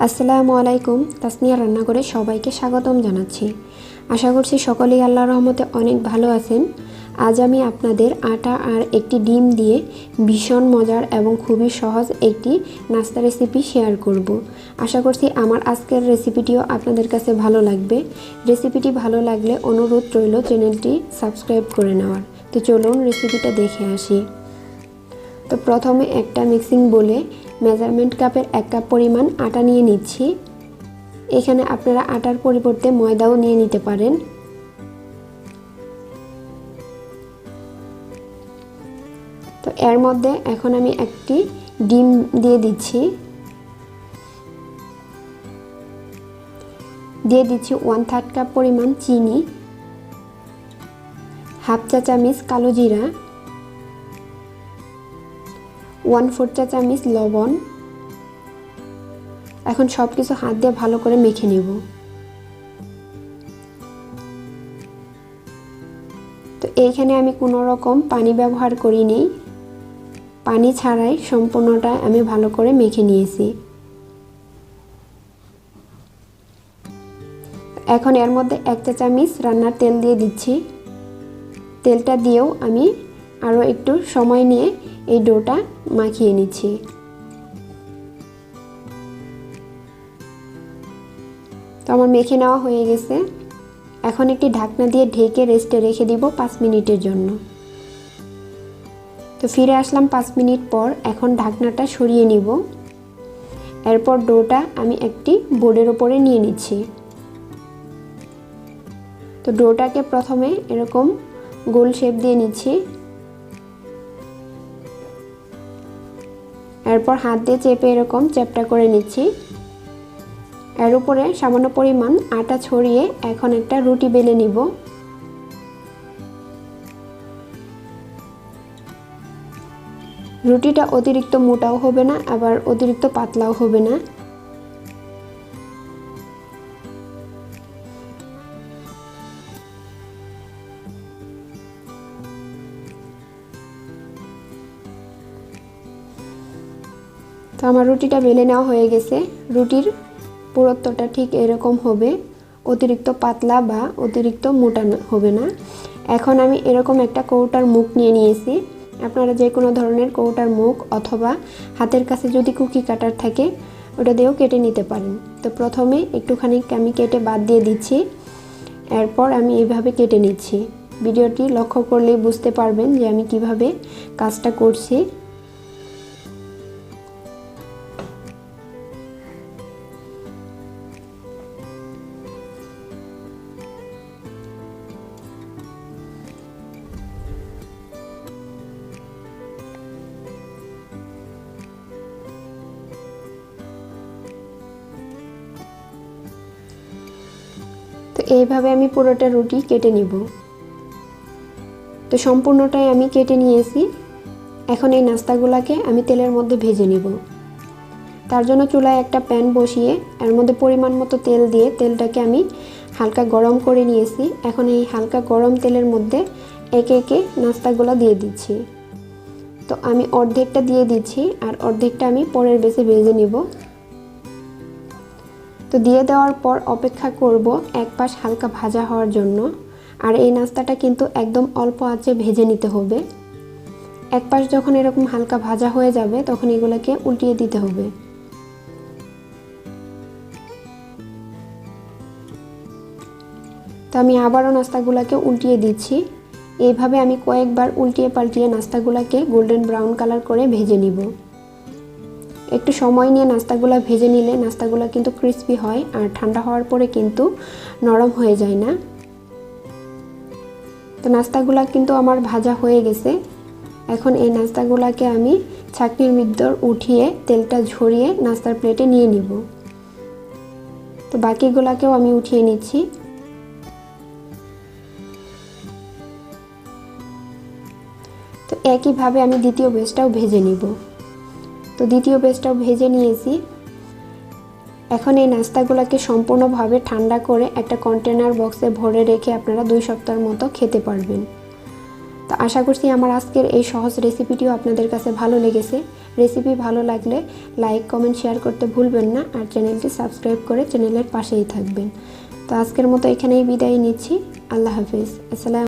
আসসালামু আলাইকুম। তাসনিয়া রান্নাঘরে সবাইকে স্বাগতম জানাচ্ছি। আশা করছি সকলেই আল্লাহর রহমতে অনেক ভালো আছেন। আজ আমি আপনাদের আটা আর একটি ডিম দিয়ে ভীষণ মজার এবং খুবই সহজ একটি নাস্তা রেসিপি শেয়ার করব। আশা করছি আমার আজকের রেসিপিটিও আপনাদের কাছে ভালো লাগবে। রেসিপিটি ভালো লাগলে অনুরোধ রইল চ্যানেলটি সাবস্ক্রাইব করে নেওয়ার। তো চলুন রেসিপিটা দেখে আসি। তো প্রথমে একটা মিক্সিং বলে মেজারমেন্ট কাপের 1 কাপ পরিমাণ আটা নিয়ে নিচ্ছি। এখানে আপনারা আটার পরিবর্তে ময়দাও নিয়ে নিতে পারেন। তো এর মধ্যে এখন আমি একটি ডিম দিয়ে দিচ্ছি। দিয়ে দিচ্ছি 1/3 কাপ পরিমাণ চিনি, হাফ চা চামচ কালো জিরা, 1/4 চা চামচ লবণ। এখন সব কিছু হাত দিয়ে ভালো করে মেখে নেব। তো এইখানে আমি কোনো রকম পানি ব্যবহার করিনি, পানি ছাড়াই সম্পূর্ণটা আমি ভালো করে মেখে নিয়েছি। এখন এর মধ্যে 1 চা চামচ রান্নার তেল দিয়ে দিচ্ছি। তেলটা দিয়েও আমি আরও একটু সময় নিয়ে এই ডোটা মাখিয়ে নিচ্ছি। তো আমার মেখে নেওয়া হয়ে গেছে। এখন একটি ঢাকনা দিয়ে ঢেকে রেস্টে রেখে দিব 5 মিনিটের জন্য। তো ফিরে আসলাম 5 মিনিট পর। এখন ঢাকনাটা সরিয়ে নিব। এরপর ডোটা আমি একটি বোর্ডের উপরে নিয়ে নিচ্ছি। তো ডোটাকে প্রথমে এরকম গোল শেপ দিয়ে নিচ্ছি। এরপর হাত দিয়ে চেপে এরকম চ্যাপটা করে নিচ্ছি। এর উপরে সামান্য পরিমাণ আটা ছড়িয়ে এখন একটা রুটি বেলে নিব। রুটিটা অতিরিক্ত মোটাও হবে না, আবার অতিরিক্ত পাতলাও হবে না। তো আমার রুটিটা বেলে নেওয়া হয়ে গেছে। রুটির পুরুত্বটা ঠিক এরকম হবে, অতিরিক্ত পাতলা বা অতিরিক্ত মোটা হবে না। এখন আমি এরকম একটা কৌটার মুখ নিয়ে নিয়েছি। আপনারা যে কোনো ধরনের কৌটার মুখ অথবা হাতের কাছে যদি কুকি কাটার থাকে ওটা দিয়েও কেটে নিতে পারেন। তো প্রথমে একটুখানি আমি কেটে বাদ দিয়ে দিচ্ছি। এরপর আমি এইভাবে কেটে নিচ্ছি। ভিডিওটি লক্ষ্য করলেই বুঝতে পারবেন যে আমি কিভাবে কাজটা করছি। তো এইভাবে আমি পুরোটা রুটি কেটে নিব। তো সম্পূর্ণটাই আমি কেটে নিয়েছি। এখন এই নাস্তাগুলোকে আমি তেলের মধ্যে ভেজে নিব। তার জন্য চুলায় একটা প্যান বসিয়ে এর মধ্যে পরিমাণ মতো তেল দিয়ে তেলটাকে আমি হালকা গরম করে নিয়েছি। এখন এই হালকা গরম তেলের মধ্যে একে একে নাস্তাগুলো দিয়ে দিচ্ছি। তো আমি অর্ধেকটা দিয়ে দিচ্ছি আর অর্ধেকটা আমি পরের বেসে ভেজে নিব। তো দিয়ে দেওয়ার পর অপেক্ষা করব এক পাশ হালকা ভাজা হওয়ার জন্য। আর এই নাস্তাটা কিন্তু একদম অল্প আঁচে ভেজে নিতে হবে। এক পাশ যখন এরকম হালকা ভাজা হয়ে যাবে তখন এগুলোকে উল্টিয়ে দিতে হবে। তো আমি আবারও নাস্তাগুলোকে উল্টিয়ে দিচ্ছি। এইভাবে আমি কয়েকবার উল্টিয়ে পাল্টিয়ে নাস্তাগুলোকে গোল্ডেন ব্রাউন কালার করে ভেজে নিব। একটু সময় নিয়ে নাস্তাগুলো ভেজে নিলে নাস্তাগুলো কিন্তু ক্রিস্পি হয় আর ঠান্ডা হওয়ার পরে কিন্তু নরম হয়ে যায় না। তো নাস্তাগুলো কিন্তু আমার ভাজা হয়ে গেছে। এখন এই নাস্তাগুলোকে আমি ছাঁকনির ভিতর উঠিয়ে তেলটা ঝরিয়ে নাস্তার প্লেটে নিয়ে নিব। তো বাকিগুলোকেও আমি উঠিয়ে নিচ্ছি। তো একইভাবে আমি দ্বিতীয় বেসটাও ভেজে নিব। তো দ্বিতীয় বেসটাও ভেজে নিয়েছি। এখন এই নাস্তাগুলোকে সম্পূর্ণভাবে ঠান্ডা করে একটা কন্টেনার বক্সে ভরে রেখে আপনারা 2 সপ্তাহের মতো খেতে পারবেন। তো আশা করছি আমার আজকের এই সহজ রেসিপিটিও আপনাদের কাছে ভালো লেগেছে। রেসিপি ভালো লাগলে লাইক, কমেন্ট, শেয়ার করতে ভুলবেন না, আর চ্যানেলটি সাবস্ক্রাইব করে চ্যানেলের পাশেই থাকবেন। তো আজকের মতো এখানেই বিদায় নিচ্ছি। আল্লাহ হাফিজ। আসসালাম।